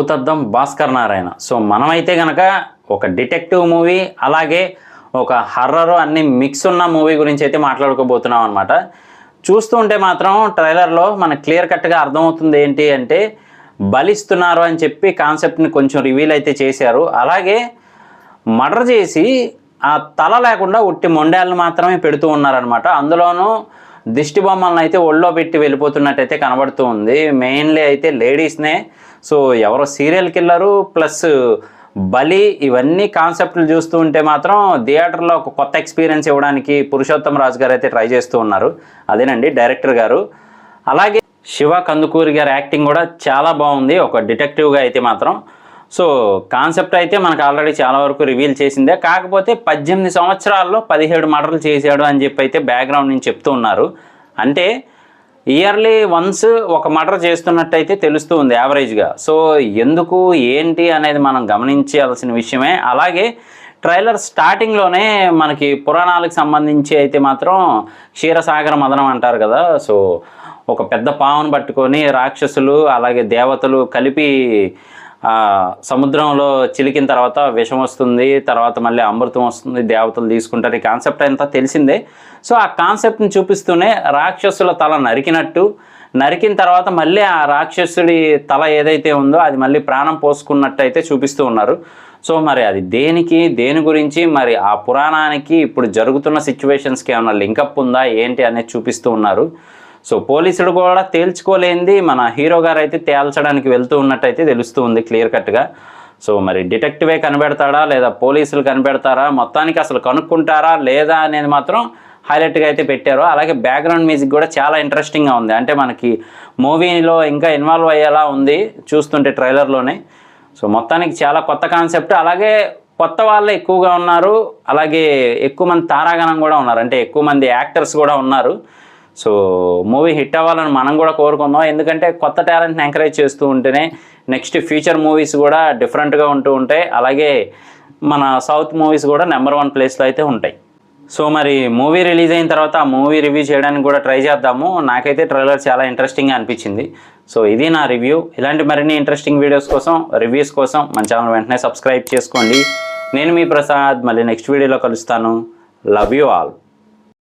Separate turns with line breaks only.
భూతద్దం Bhaskar Narayana. So మనమైతే కనుక ఒక డిటెక్టివ్ మూవీ అలాగే ఒక హర్రర్ అన్ని మిక్స్ ఉన్న మూవీ గురించి అయితే మాట్లాడుకోబోతున్నాం అనమాట. చూస్తూ ఉంటే మాత్రం ట్రైలర్లో మనకు క్లియర్ కట్గా అర్థమవుతుంది ఏంటి అంటే బలిస్తున్నారు అని చెప్పి కాన్సెప్ట్ని కొంచెం రివీల్ అయితే చేశారు. అలాగే మర్డర్ చేసి ఆ తల లేకుండా ఉట్టి మొండాలను మాత్రమే పెడుతూ ఉన్నారనమాట. అందులోనూ దిష్టి బొమ్మలను అయితే ఒళ్ళో పెట్టి వెళ్ళిపోతున్నట్టయితే కనబడుతూ ఉంది. మెయిన్లీ అయితే లేడీస్నే. సో ఎవరో సీరియల్ కిల్లరు ప్లస్ బలి ఇవన్నీ కాన్సెప్ట్లు చూస్తూ ఉంటే మాత్రం థియేటర్లో ఒక కొత్త ఎక్స్పీరియన్స్ ఇవ్వడానికి పురుషోత్తమ్ రాజు గారు అయితే ట్రై చేస్తూ ఉన్నారు. అదేనండి డైరెక్టర్ గారు. అలాగే శివ కందుకూరి గారి యాక్టింగ్ కూడా చాలా బాగుంది ఒక డిటెక్టివ్గా అయితే మాత్రం. సో కాన్సెప్ట్ అయితే మనకు ఆల్రెడీ చాలా వరకు రివీల్ చేసిందే. కాకపోతే 18 సంవత్సరాల్లో 17 మర్డర్లు చేశాడు అని చెప్పి అయితే బ్యాక్గ్రౌండ్ నుంచి చెప్తూ ఉన్నారు. అంటే ఇయర్లీ వన్స్ ఒక మర్డర్ చేస్తున్నట్టయితే తెలుస్తూ ఉంది యావరేజ్గా. సో ఎందుకు ఏంటి అనేది మనం గమనించాల్సిన విషయమే. అలాగే ట్రైలర్ స్టార్టింగ్లోనే మనకి పురాణాలకు సంబంధించి అయితే మాత్రం క్షీరసాగర మదనం అంటారు కదా. సో ఒక పెద్ద పావును పట్టుకొని రాక్షసులు అలాగే దేవతలు కలిపి సముద్రంలో చిలికిన తర్వాత విషం వస్తుంది, తర్వాత మళ్ళీ అమృతం వస్తుంది, దేవతలు తీసుకుంటారు. ఈ కాన్సెప్ట్ అంతా తెలిసిందే. సో ఆ కాన్సెప్ట్ని చూపిస్తూనే రాక్షసుల తల నరికిన తర్వాత మళ్ళీ ఆ రాక్షసుడి తల ఏదైతే ఉందో అది మళ్ళీ ప్రాణం పోసుకున్నట్టు అయితే చూపిస్తూ ఉన్నారు. సో మరి అది దేని గురించి, మరి ఆ పురాణానికి ఇప్పుడు జరుగుతున్న సిచ్యువేషన్స్కి ఏమైనా లింకప్ ఉందా ఏంటి అనేది చూపిస్తూ ఉన్నారు. సో పోలీసుడు కూడా తేల్చుకోలేంది మన హీరో గారు అయితే తేల్చడానికి వెళ్తూ ఉన్నట్టయితే తెలుస్తూ ఉంది క్లియర్ కట్గా. సో మరి డిటెక్టివే కనిపెడతాడా లేదా పోలీసులు కనిపెడతారా, మొత్తానికి అసలు కనుక్కుంటారా లేదా అనేది మాత్రం హైలైట్గా అయితే పెట్టారు. అలాగే బ్యాక్గ్రౌండ్ మ్యూజిక్ కూడా చాలా ఇంట్రెస్టింగ్గా ఉంది. అంటే మనకి మూవీలో ఇంకా ఇన్వాల్వ్ అయ్యేలా ఉంది చూస్తుంటే ట్రైలర్లోనే. సో మొత్తానికి చాలా కొత్త కాన్సెప్ట్. అలాగే కొత్త వాళ్ళే ఎక్కువగా ఉన్నారు. అలాగే ఎక్కువ మంది తారాగణం కూడా ఉన్నారు. అంటే ఎక్కువ మంది యాక్టర్స్ కూడా ఉన్నారు. సో మూవీ హిట్ అవ్వాలని మనం కూడా కోరుకుందాం. ఎందుకంటే కొత్త టాలెంట్ని ఎంకరేజ్ చేస్తూ ఉంటేనే నెక్స్ట్ ఫ్యూచర్ మూవీస్ కూడా డిఫరెంట్గా ఉంటూ ఉంటాయి. అలాగే మన సౌత్ మూవీస్ కూడా నెంబర్ 1 ప్లేస్లో అయితే ఉంటాయి. సో మరి మూవీ రిలీజ్ అయిన తర్వాత ఆ మూవీ రివ్యూ చేయడానికి కూడా ట్రై చేద్దాము. నాకైతే ట్రైలర్ చాలా ఇంట్రెస్టింగ్గా అనిపించింది. సో ఇది నా రివ్యూ. ఇలాంటి మరిన్ని ఇంట్రెస్టింగ్ వీడియోస్ కోసం, రివ్యూస్ కోసం మన ఛానల్ వెంటనే సబ్స్క్రైబ్ చేసుకోండి. నేను మీ ప్రసాద్. మళ్ళీ నెక్స్ట్ వీడియోలో కలుస్తాను. Love you all.